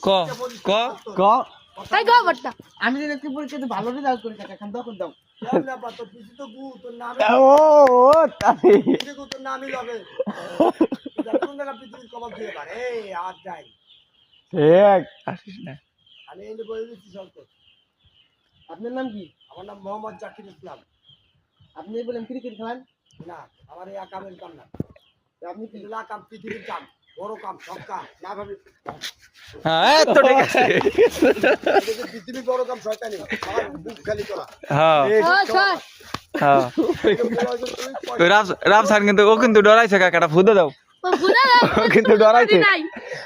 ক ক ক তাই গো বড়টা আমি যদি একটু পরীক্ষাতে ভালো রেজাল্ট করি কাকা খান তখন দাও ও ও তাই ঠিক আসিস না আপনার নাম কি? আমার নাম মোহাম্মদ জাকির ইসলাম। আপনি বলেন ক্রিকেট খেলেন না, আমার এই কামের কাম না। আপনি কি এগুলা কাম পৃথিবীর কাম, বড় কাম, সব কাম না ভাবি। হ্যাঁ তো ঠিক আছে এদিকে পৃথিবীর বড় কাম শয়তানি, আমার বুক খালি করা। হ্যাঁ হ্যাঁ তো রাম স্যার কিন্তু ও কিন্তু ডরাইছে কাকাটা ফুদে দাও ও কিন্তু ডরাইছে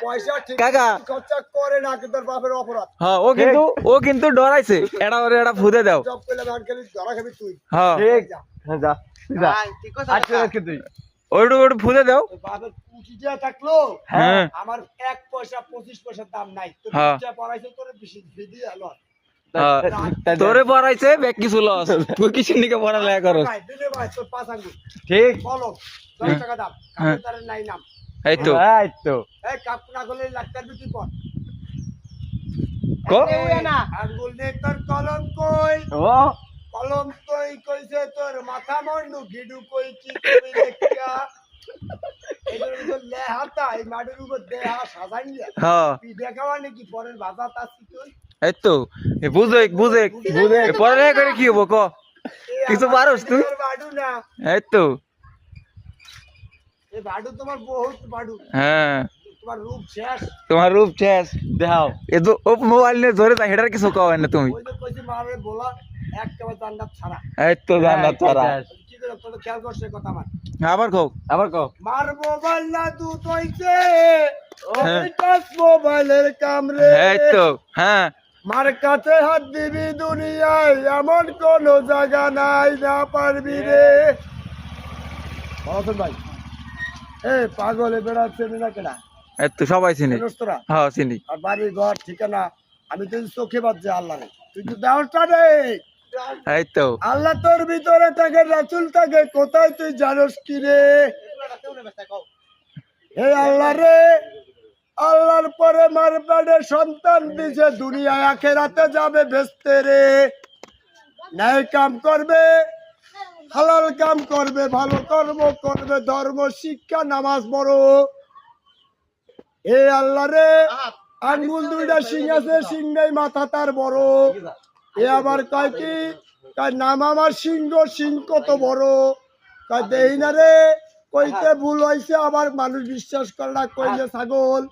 পয়সা ঠিক কাকা খরচা করে না, কিন্তু তার বাপের অপরাধ। হ্যাঁ ও কিন্তু ডরাইছে এটা ওরে এটা ফুদে দাও জব পেলে ভান খালি ধরা খাবি তুই। হ্যাঁ ঠিক যা। হ্যাঁ যা যা ঠিক আছে আচ্ছা রাখে তুই ওইটু ফুদে দাও তোর বাপের কুচি দিয়া থাকলো, হ্যাঁ আমার 1 পয়সা 25 পয়সার দাম নাই। তোর হ্যাঁ। যা পড়াইছে তোর বেশি বেশি আলো। তোরে পড়াইছে ব্যাগ কিছু লস তুই কিছু নিকে পড়ালেখা করস ভাই দিলে ভাই তোর 5 আঙ্গুল ঠিক বলো 10 টাকা দাম, কাপড় তার নাই নাম। এই তো এই তো এই কাপ না করলে লাখটার বিক্রি কর। ক আঙ্গুল নে তোর কলম কই, ও কলম কই কইছে তোর মাথা মন্ডু গিডু কই কি কই লেখা। এগুলো তো লেহাতা এই মাটির উপর দেহা সাজাইয়া হ্যাঁ তুই দেখাবা নাকি পরের বাজার তাসি তুই। এই তো বুঝে পড়ালেখা করে কি হবো ক কিছু পারস তুই বাডু না, এই তো এই বাডু তোমার বহুত বাডু, হ্যাঁ তোমার রূপ শেষ। তোমার রূপ শেষ দেখাও এ তো ও মোবাইল নিয়ে ধরে তা হেডার কিছু কও না তুমি ওই যে কইছি মারে বলা এক কেবল জান্নাত ছাড়া। এই তো জানা তোরা কি করে তোর খেয়াল করছে কথা আমার আবার কও আবার কও মার মোবাইল না দুধ হইছে হ্যাঁ। ওই টাচ মোবাইলের কামরে। এই তো হ্যাঁ মার কাছে হাত দিবি দুনিয়ায় এমন কোন জায়গা নাই না পারবি রে। ভাই পাগলে বেড়াচ্ছে না কেনা এই তো সবাই চিনি তোরা হ্যাঁ চিনি আর বাড়ি ঘর ঠিকানা আমি তো চোখে বাজছে আল্লাহ রে, তুই তো দেওয়াটা রে। এই তো আল্লাহ তোর ভিতরে থাকে, রাসূল থাকে, কোথায় তুই জানোস কি রে। হে আল্লাহ রে, আল্লাহর পরে মার পেটে সন্তান দিছে, দুনিয়ায় আখেরাতে যাবে বেচতে রে। ন্যায় কাম করবে, হালাল কাম করবে, ভালো কর্ম করবে, ধর্ম শিক্ষা নামাজ পড়ো। হে আল্লাহ রে, আঙ্গুল দুইটা শিং আছে, শিং নেই মাথা তার বড়। এ আবার কয় কি কয় নাম আমার সিংহ, সিং কত বড়। কয় দেই না রে, কইতে ভুল হয়েছে, আবার মানুষ বিশ্বাস করে না, কইলে ছাগল।